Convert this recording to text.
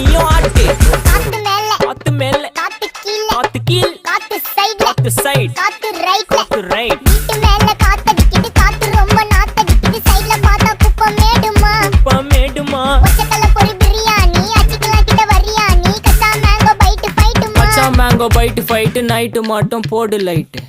நீயும் ஆட்டு. காத்து மேல காத்து மேல காத்து கீழ காத்து கீழ் காத்து சைடுல காத்து சைடு காத்து ரைட்ல காத்து ரைட். வீட்டு மேல காத்தடிக்குது காத்து ரொம்ப நாத்தடிக்குது சைடுல பார்த்தா குப்பை மேடுமா மேடுமா ஒச்சக்கல்ல பொரி பிரியாணி அச்சிக்கலாம் கிட்ட வரியாணி கச்சா மேங்கோ பைட்டு ஃபைட்டுமா மச்சான் மேங்கோ பைட்டு ஃபைட்டு நைட்டு மட்டும் போடு லைட்.